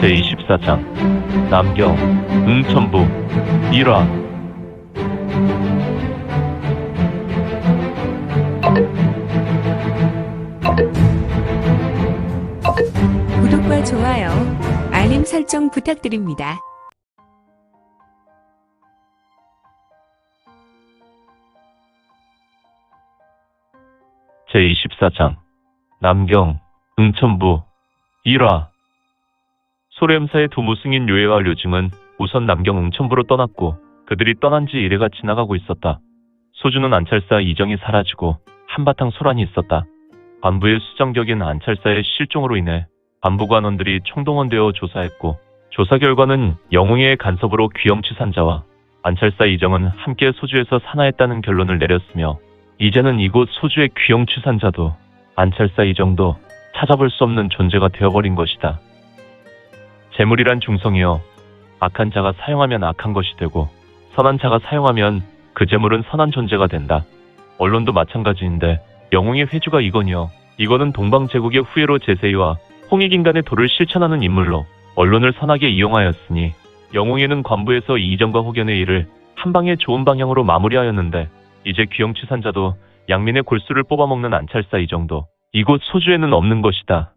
제24장 남경 응천부 1화. 구독과 좋아요, 알림 설정 부탁드립니다. 제24장 남경 응천부 1화. 소래음사의 두 무승인 료예와 료증은 우선 남경 응천부로 떠났고 그들이 떠난 지 1회가 지나가고 있었다. 소주는 안찰사 이정이 사라지고 한바탕 소란이 있었다. 관부의 수장격인 안찰사의 실종으로 인해 관부 관원들이 총동원되어 조사했고 조사 결과는 영웅의 간섭으로 귀영취산자와 안찰사 이정은 함께 소주에서 산화했다는 결론을 내렸으며 이제는 이곳 소주의 귀영취산자도 안찰사 이정도 찾아볼 수 없는 존재가 되어버린 것이다. 재물이란 중성이여 악한 자가 사용하면 악한 것이 되고 선한 자가 사용하면 그 재물은 선한 존재가 된다. 언론도 마찬가지인데 영웅의 회주가 이건이여 이거는 동방제국의 후예로 제세이와 홍익인간의 도를 실천하는 인물로 언론을 선하게 이용하였으니 영웅에는 관부에서 이정과 혹연의 일을 한방에 좋은 방향으로 마무리하였는데 이제 귀영취산자도 양민의 골수를 뽑아먹는 안찰사 이정도 이곳 소주에는 없는 것이다.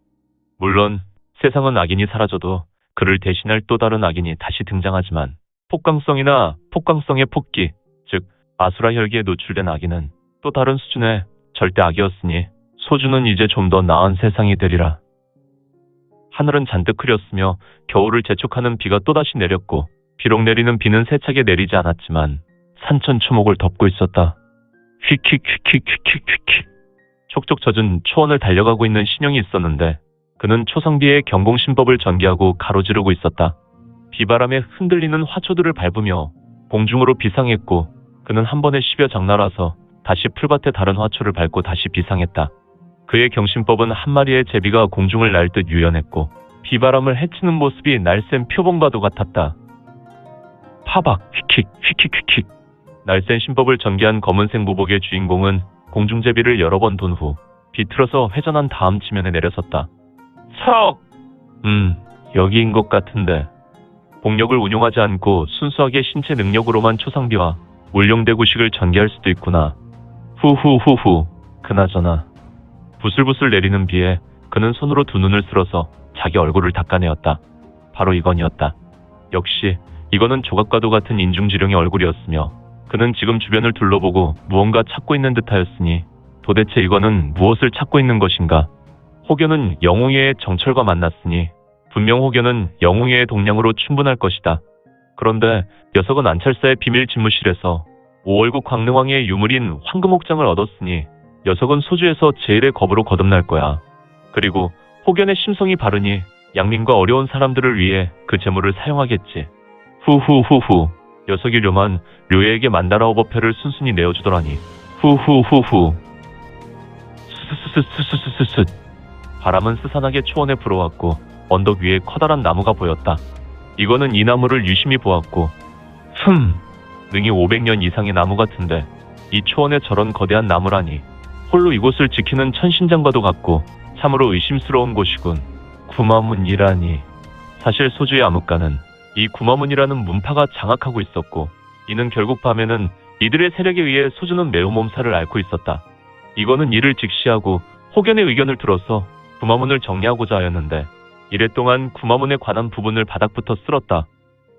물론 세상은 악인이 사라져도 그를 대신할 또 다른 악인이 다시 등장하지만 폭광성이나 폭광성의 폭기, 즉 아수라 혈기에 노출된 악인은 또 다른 수준의 절대 악이었으니 소주는 이제 좀 더 나은 세상이 되리라. 하늘은 잔뜩 흐렸으며 겨울을 재촉하는 비가 또다시 내렸고 비록 내리는 비는 세차게 내리지 않았지만 산천초목을 덮고 있었다. 휙휙휙휙휙휙휙 촉촉 젖은 초원을 달려가고 있는 신영이 있었는데 그는 초상비의 경공신법을 전개하고 가로지르고 있었다. 비바람에 흔들리는 화초들을 밟으며 공중으로 비상했고 그는 한 번에 10여 장날아서 다시 풀밭에 다른 화초를 밟고 다시 비상했다. 그의 경신법은 한 마리의 제비가 공중을 날 듯 유연했고 비바람을 헤치는 모습이 날쌘 표범과도 같았다. 파박 휙휙 휙휙 날쌘 신법을 전개한 검은색 무복의 주인공은 공중제비를 여러 번 돈 후 비틀어서 회전한 다음 지면에 내려섰다. 척! 여기인 것 같은데. 복력을 운용하지 않고 순수하게 신체 능력으로만 초상비와 울룡대구식을 전개할 수도 있구나. 후후후후. 그나저나 부슬부슬 내리는 비에 그는 손으로 두 눈을 쓸어서 자기 얼굴을 닦아내었다. 바로 이건이었다. 역시 이거는 조각과도 같은 인중지령의 얼굴이었으며 그는 지금 주변을 둘러보고 무언가 찾고 있는 듯하였으니 도대체 이거는 무엇을 찾고 있는 것인가? 혹여는 영웅회의 정철과 만났으니 분명 혹여는 영웅회의 동량으로 충분할 것이다. 그런데 녀석은 안찰사의 비밀 집무실에서 오월국 광릉왕의 유물인 황금옥장을 얻었으니 녀석은 소주에서 제일의 겁으로 거듭날 거야. 그리고 혹연의 심성이 바르니 양민과 어려운 사람들을 위해 그 재물을 사용하겠지. 후후후후. 녀석이 료만 료예에게 만다라 오버패를 순순히 내어주더라니. 후후후후. 스스스스스스스스. 바람은 스산하게 초원에 불어왔고 언덕 위에 커다란 나무가 보였다. 이거는 이 나무를 유심히 보았고 능이 500년 이상의 나무 같은데 이 초원에 저런 거대한 나무라니 홀로 이곳을 지키는 천신장과도 같고 참으로 의심스러운 곳이군. 구마문이라니. 사실 소주의 암흑가는 이 구마문이라는 문파가 장악하고 있었고 이는 결국 밤에는 이들의 세력에 의해 소주는 매우 몸살을 앓고 있었다. 이거는 이를 직시하고 혹연의 의견을 들어서 구마문을 정리하고자 하였는데 이래 동안 구마문에 관한 부분을 바닥부터 쓸었다.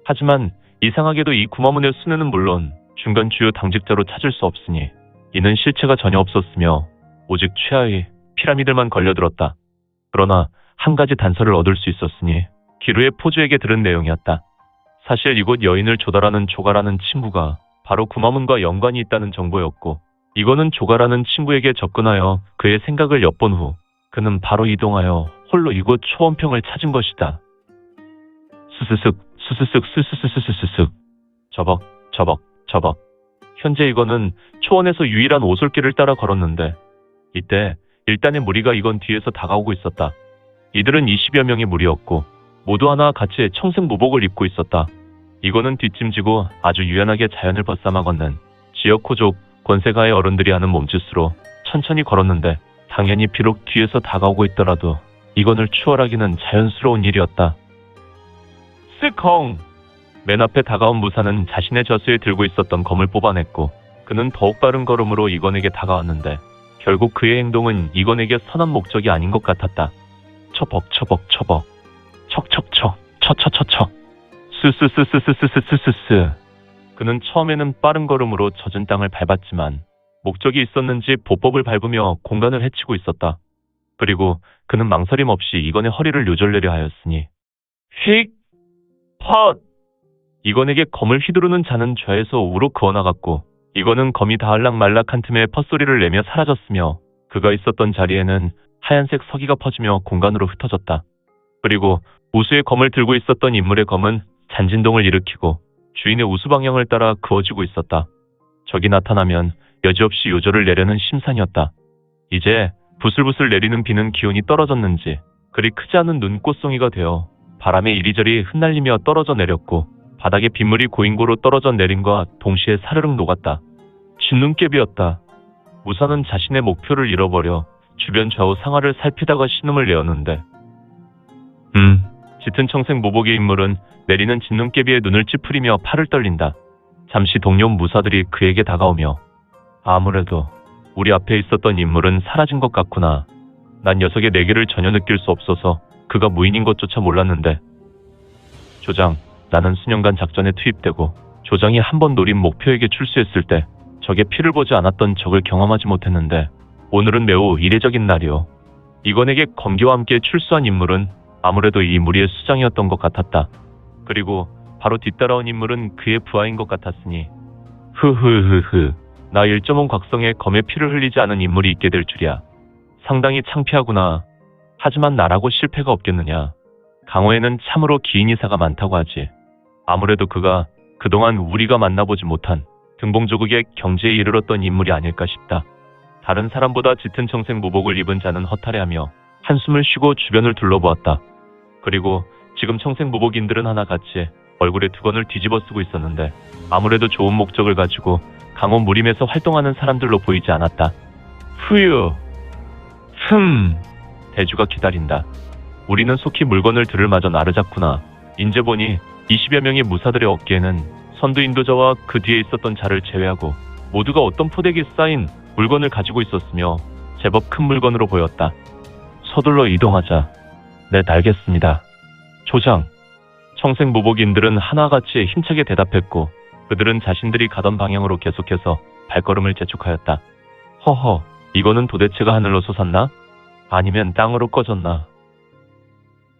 하지만 이상하게도 이 구마문의 수뇌는 물론 중간 주요 당직자로 찾을 수 없으니 이는 실체가 전혀 없었으며 오직 최하의 피라미드만 걸려들었다. 그러나 한 가지 단서를 얻을 수 있었으니 기루의 포주에게 들은 내용이었다. 사실 이곳 여인을 조달하는 조가라는 친구가 바로 구마문과 연관이 있다는 정보였고 이거는 조가라는 친구에게 접근하여 그의 생각을 엿본 후 그는 바로 이동하여 홀로 이곳 초원평을 찾은 것이다. 스스슥 스스슥 스스스스스슥 저벅 저벅 저벅. 현재 이거는 초원에서 유일한 오솔길을 따라 걸었는데 이때 일단의 무리가 이건 뒤에서 다가오고 있었다. 이들은 20여 명의 무리였고 모두 하나 같이 청색 무복을 입고 있었다. 이거는 뒷짐지고 아주 유연하게 자연을 벗삼아 걷는 지역 호족 권세가의 어른들이 하는 몸짓으로 천천히 걸었는데 당연히 비록 뒤에서 다가오고 있더라도 이건을 추월하기는 자연스러운 일이었다. 스컹! 맨 앞에 다가온 무사는 자신의 저수에 들고 있었던 검을 뽑아냈고 그는 더욱 빠른 걸음으로 이건에게 다가왔는데 결국 그의 행동은 이건에게 선한 목적이 아닌 것 같았다. 처벅처벅처벅 척척척 처처처처 스스스스스스스스스. 그는 처음에는 빠른 걸음으로 젖은 땅을 밟았지만 목적이 있었는지 보법을 밟으며 공간을 헤치고 있었다. 그리고 그는 망설임 없이 이건의 허리를 요절내려 하였으니 휙! 헛! 이건에게 검을 휘두르는 자는 좌에서 우로 그어나갔고 이건은 검이 닿을락말락한 틈에 헛소리를 내며 사라졌으며 그가 있었던 자리에는 하얀색 서기가 퍼지며 공간으로 흩어졌다. 그리고 우수의 검을 들고 있었던 인물의 검은 잔진동을 일으키고 주인의 우수 방향을 따라 그어지고 있었다. 적이 나타나면 여지없이 요절을 내려는 심산이었다. 이제 부슬부슬 내리는 비는 기온이 떨어졌는지 그리 크지 않은 눈꽃송이가 되어 바람에 이리저리 흩날리며 떨어져 내렸고 바닥에 빗물이 고인고로 떨어져 내림과 동시에 사르륵 녹았다. 진눈깨비였다. 무사는 자신의 목표를 잃어버려 주변 좌우 상하를 살피다가 신음을 내었는데 짙은 청색 모복의 인물은 내리는 진눈깨비의 눈을 찌푸리며 팔을 떨린다. 잠시 동료 무사들이 그에게 다가오며 아무래도 우리 앞에 있었던 인물은 사라진 것 같구나. 난 녀석의 내기를 전혀 느낄 수 없어서 그가 무인인 것조차 몰랐는데. 조장, 나는 수년간 작전에 투입되고 조장이 한 번 노린 목표에게 출수했을 때 적의 피를 보지 않았던 적을 경험하지 못했는데 오늘은 매우 이례적인 날이오. 이건에게 검기와 함께 출수한 인물은 아무래도 이 무리의 수장이었던 것 같았다. 그리고 바로 뒤따라온 인물은 그의 부하인 것 같았으니 흐흐흐흐. 나 1.5 각성에 검의 피를 흘리지 않은 인물이 있게 될 줄이야. 상당히 창피하구나. 하지만 나라고 실패가 없겠느냐. 강호에는 참으로 기인이사가 많다고 하지. 아무래도 그가 그동안 우리가 만나보지 못한 등봉조국의 경제에 이르렀던 인물이 아닐까 싶다. 다른 사람보다 짙은 청색 무복을 입은 자는 허탈해하며 한숨을 쉬고 주변을 둘러보았다. 그리고 지금 청색 무복인들은 하나같이 얼굴에 두건을 뒤집어 쓰고 있었는데 아무래도 좋은 목적을 가지고 강호 무림에서 활동하는 사람들로 보이지 않았다. 후유. 대주가 기다린다. 우리는 속히 물건을 들을 마저 나르잡구나. 인제 보니 20여 명의 무사들의 어깨에는 선두 인도자와 그 뒤에 있었던 자를 제외하고 모두가 어떤 포대기에 쌓인 물건을 가지고 있었으며 제법 큰 물건으로 보였다. 서둘러 이동하자. 네, 알겠습니다. 조장. 청색 무복인들은 하나같이 힘차게 대답했고 그들은 자신들이 가던 방향으로 계속해서 발걸음을 재촉하였다. 허허, 이거는 도대체가 하늘로 솟았나? 아니면 땅으로 꺼졌나?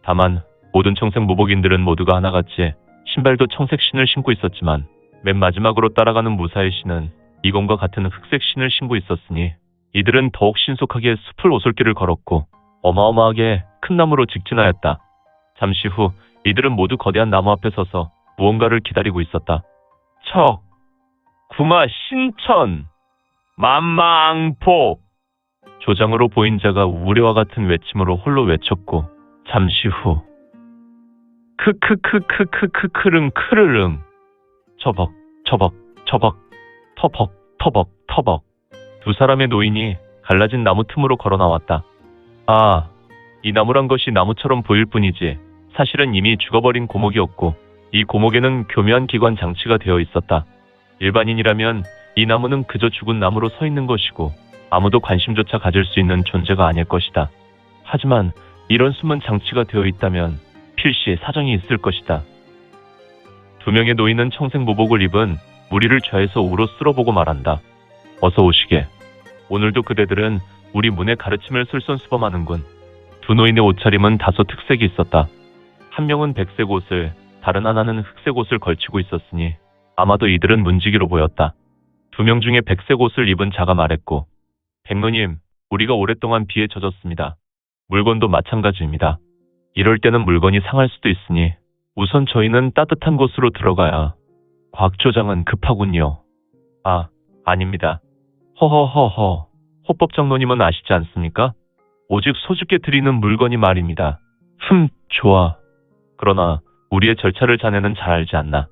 다만 모든 청색 무복인들은 모두가 하나같이 신발도 청색 신을 신고 있었지만 맨 마지막으로 따라가는 무사의 신은 이건과 같은 흑색 신을 신고 있었으니 이들은 더욱 신속하게 숲을 오솔길을 걸었고 어마어마하게 큰 나무로 직진하였다. 잠시 후 이들은 모두 거대한 나무 앞에 서서 무언가를 기다리고 있었다. 척! 구마 신천! 만망폭! 조장으로 보인 자가 우레와 같은 외침으로 홀로 외쳤고 잠시 후 크크크크크크크릉 크르릉 처벅 처벅 처벅 터벅 터벅 터벅 두 사람의 노인이 갈라진 나무 틈으로 걸어 나왔다. 아, 이 나무란 것이 나무처럼 보일 뿐이지 사실은 이미 죽어버린 고목이었고 이 고목에는 교묘한 기관 장치가 되어 있었다. 일반인이라면 이 나무는 그저 죽은 나무로 서 있는 것이고 아무도 관심조차 가질 수 있는 존재가 아닐 것이다. 하지만 이런 숨은 장치가 되어 있다면 필시 사정이 있을 것이다. 두 명의 노인은 청색 무복을 입은 무리를 좌에서 우로 쓸어보고 말한다. 어서 오시게. 오늘도 그대들은 우리 문의 가르침을 솔선수범하는군. 두 노인의 옷차림은 다소 특색이 있었다. 한 명은 백색 옷을, 다른 하나는 흑색 옷을 걸치고 있었으니 아마도 이들은 문지기로 보였다. 두 명 중에 백색 옷을 입은 자가 말했고, 백로님, 우리가 오랫동안 비에 젖었습니다. 물건도 마찬가지입니다. 이럴 때는 물건이 상할 수도 있으니 우선 저희는 따뜻한 곳으로 들어가야. 곽 조장은 급하군요. 아, 아닙니다. 허허허허. 호법장로님은 아시지 않습니까? 오직 소주께 드리는 물건이 말입니다. 좋아. 그러나 우리의 절차를 자네는 잘 알지 않나?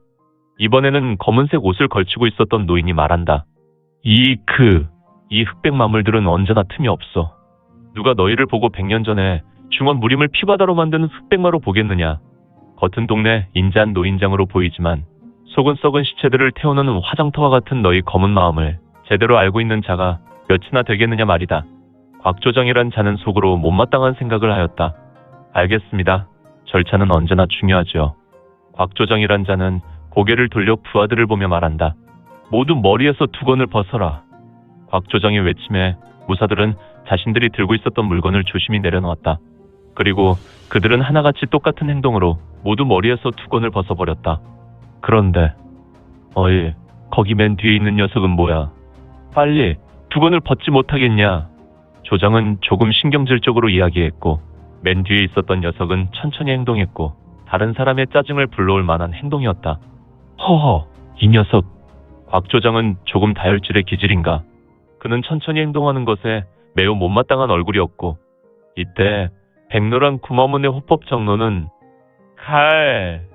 이번에는 검은색 옷을 걸치고 있었던 노인이 말한다. 이 흑백 마물들은 언제나 틈이 없어. 누가 너희를 보고 100년 전에 중원 무림을 피바다로 만드는 흑백마로 보겠느냐? 겉은 동네 인자한 노인장으로 보이지만 속은 썩은 시체들을 태우는 화장터와 같은 너희 검은 마음을 제대로 알고 있는 자가 몇이나 되겠느냐 말이다. 곽조정이란 자는 속으로 못마땅한 생각을 하였다. 알겠습니다. 절차는 언제나 중요하지요. 곽조정이란 자는 고개를 돌려 부하들을 보며 말한다. 모두 머리에서 두건을 벗어라. 곽조정의 외침에 무사들은 자신들이 들고 있었던 물건을 조심히 내려놓았다. 그리고 그들은 하나같이 똑같은 행동으로 모두 머리에서 두건을 벗어버렸다. 그런데 어이, 거기 맨 뒤에 있는 녀석은 뭐야? 빨리 두건을 벗지 못하겠냐? 조장은 조금 신경질적으로 이야기했고 맨 뒤에 있었던 녀석은 천천히 행동했고 다른 사람의 짜증을 불러올 만한 행동이었다. 허허, 이 녀석. 곽 조장은 조금 다혈질의 기질인가? 그는 천천히 행동하는 것에 매우 못마땅한 얼굴이었고 이때 백노란 구마문의 호법 장로는 칼.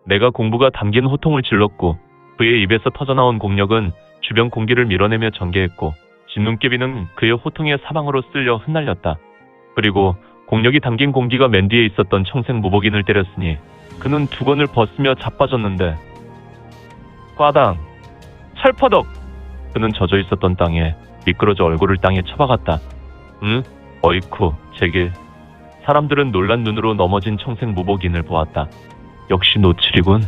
내가 공부가 담긴 호통을 질렀고 그의 입에서 터져나온 공력은 주변 공기를 밀어내며 전개했고 진눈깨비는 그의 호통의 사방으로 쓸려 흩날렸다. 그리고 공력이 담긴 공기가 맨 뒤에 있었던 청색 무복인을 때렸으니 그는 두건을 벗으며 자빠졌는데 꽈당! 찰퍼덕! 그는 젖어 있었던 땅에 미끄러져 얼굴을 땅에 쳐박았다. 응? 어이쿠, 제길. 사람들은 놀란 눈으로 넘어진 청색 무복인을 보았다. 역시 노칠이군.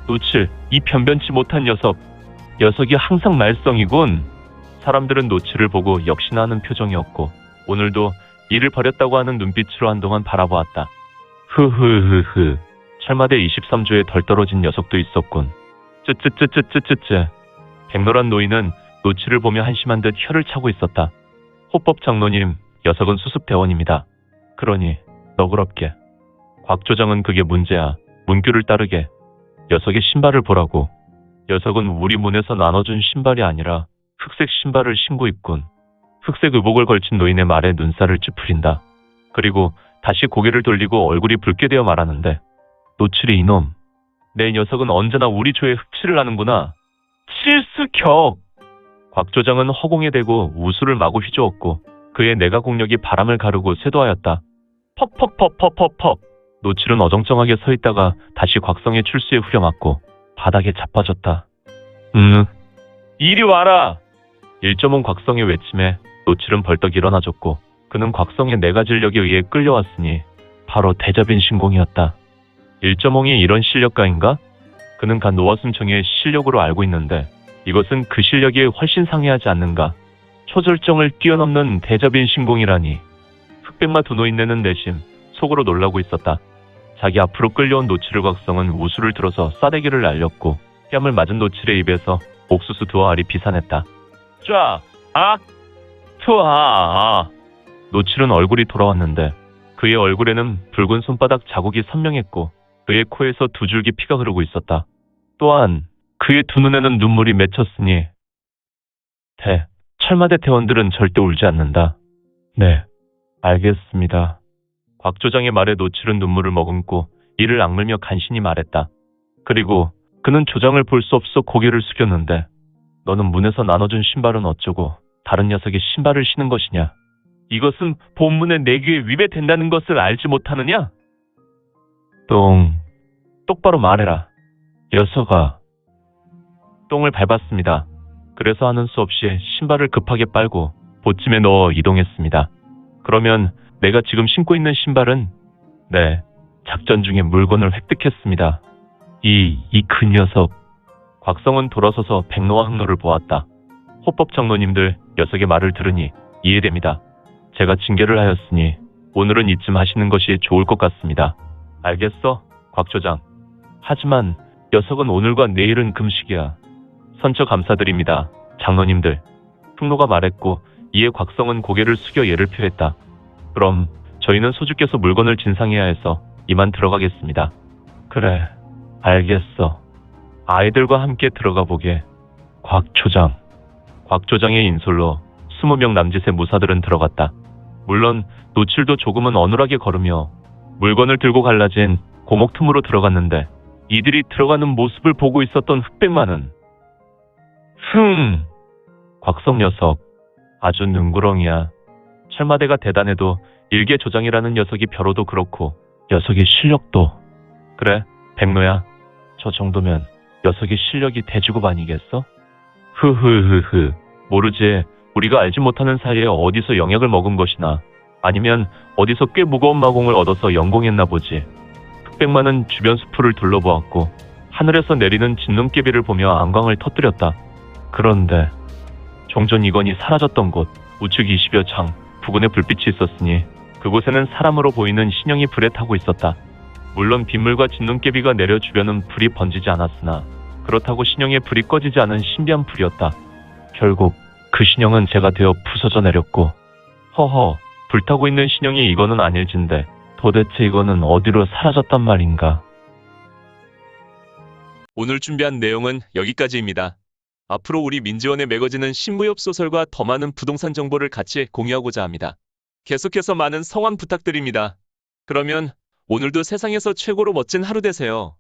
노칠, 이 변변치 못한 녀석. 녀석이 항상 말썽이군. 사람들은 노칠을 보고 역시나 하는 표정이었고 오늘도 일을 버렸다고 하는 눈빛으로 한동안 바라보았다. 흐흐흐흐. 철마대 23조에 덜 떨어진 녀석도 있었군. 쯔쯔쯔쯔쯔쯔쯔. 백노란 노인은 노치를 보며 한심한 듯 혀를 차고 있었다. 호법 장로님, 녀석은 수습대원입니다. 그러니 너그럽게. 곽 조장은 그게 문제야. 문규를 따르게. 녀석의 신발을 보라고. 녀석은 우리 문에서 나눠준 신발이 아니라 흑색 신발을 신고 있군. 흑색 의복을 걸친 노인의 말에 눈살을 찌푸린다. 그리고 다시 고개를 돌리고 얼굴이 붉게 되어 말하는데 노칠이 이놈. 내 녀석은 언제나 우리 조에 흑칠을 하는구나. 칠수격! 곽 조장은 허공에 대고 우수를 마구 휘저었고 그의 내가 공력이 바람을 가르고 쇄도하였다. 퍽퍽퍽퍽퍽퍽. 노칠은 어정쩡하게 서 있다가 다시 곽성의 출수에 후려맞고 바닥에 자빠졌다. 이리 와라! 1.5 곽성의 외침에 노칠은 벌떡 일어나졌고 그는 곽성의 내가 진력에 의해 끌려왔으니 바로 대자빈 신공이었다. 1.5이 이런 실력가인가? 그는 간 노화순청의 실력으로 알고 있는데 이것은 그 실력이 훨씬 상회하지 않는가? 초절정을 뛰어넘는 대자빈 신공이라니. 흑백마 두 노인네는 내심 속으로 놀라고 있었다. 자기 앞으로 끌려온 노칠을 곽성은 우수를 들어서 싸대기를 날렸고 뺨을 맞은 노칠의 입에서 옥수수 두어 알이 비산했다. 쫙! 아! 투아! 아! 노칠은 얼굴이 돌아왔는데 그의 얼굴에는 붉은 손바닥 자국이 선명했고 그의 코에서 두 줄기 피가 흐르고 있었다. 또한 그의 두 눈에는 눈물이 맺혔으니 철마대 대원들은 절대 울지 않는다. 네, 알겠습니다. 곽 조장의 말에 노칠은 눈물을 머금고 이를 악물며 간신히 말했다. 그리고 그는 조장을 볼 수 없어 고개를 숙였는데 너는 문에서 나눠준 신발은 어쩌고 다른 녀석이 신발을 신은 것이냐? 이것은 본문의 내규에 위배된다는 것을 알지 못하느냐? 똑바로 말해라. 녀석아. 똥을 밟았습니다. 그래서 하는 수 없이 신발을 급하게 빨고 보침에 넣어 이동했습니다. 그러면 내가 지금 신고 있는 신발은? 네, 작전 중에 물건을 획득했습니다. 이 그 녀석. 곽성은 돌아서서 백노와 흑노를 보았다. 호법 장로님들 녀석의 말을 들으니 이해됩니다. 제가 징계를 하였으니 오늘은 이쯤 하시는 것이 좋을 것 같습니다. 알겠어, 곽 조장. 하지만 녀석은 오늘과 내일은 금식이야. 선처 감사드립니다, 장로님들. 흑노가 말했고 이에 곽성은 고개를 숙여 예를 표했다. 그럼 저희는 소주께서 물건을 진상해야 해서 이만 들어가겠습니다. 그래, 알겠어. 아이들과 함께 들어가 보게. 곽 조장. 곽 조장의 인솔로 20명 남짓의 무사들은 들어갔다. 물론 노칠도 조금은 어눌하게 걸으며 물건을 들고 갈라진 고목 틈으로 들어갔는데 이들이 들어가는 모습을 보고 있었던 흑백마는 곽성 녀석 아주 능구렁이야. 철마대가 대단해도 일개 조장이라는 녀석이 벼로도 그렇고 녀석의 실력도 그래, 백로야. 저 정도면 녀석이 실력이 대주급 아니겠어? 흐흐흐흐. 모르지. 우리가 알지 못하는 사이에 어디서 영약을 먹은 것이나 아니면 어디서 꽤 무거운 마공을 얻어서 연공했나 보지. 흑백마는 주변 수풀을 둘러보았고 하늘에서 내리는 진눈깨비를 보며 안광을 터뜨렸다. 그런데 종전 이건이 사라졌던 곳 우측 20여 장 부근에 불빛이 있었으니 그곳에는 사람으로 보이는 신형이 불에 타고 있었다. 물론 빗물과 진눈깨비가 내려 주변은 불이 번지지 않았으나 그렇다고 신형의 불이 꺼지지 않은 신비한 불이었다. 결국 그 신형은 제가 되어 부서져 내렸고 허허 불타고 있는 신형이 이거는 아닐진데 도대체 이거는 어디로 사라졌단 말인가. 오늘 준비한 내용은 여기까지입니다. 앞으로 우리 민지원에 매거지는 신무협 소설과 더 많은 부동산 정보를 같이 공유하고자 합니다. 계속해서 많은 성원 부탁드립니다. 그러면 오늘도 세상에서 최고로 멋진 하루 되세요.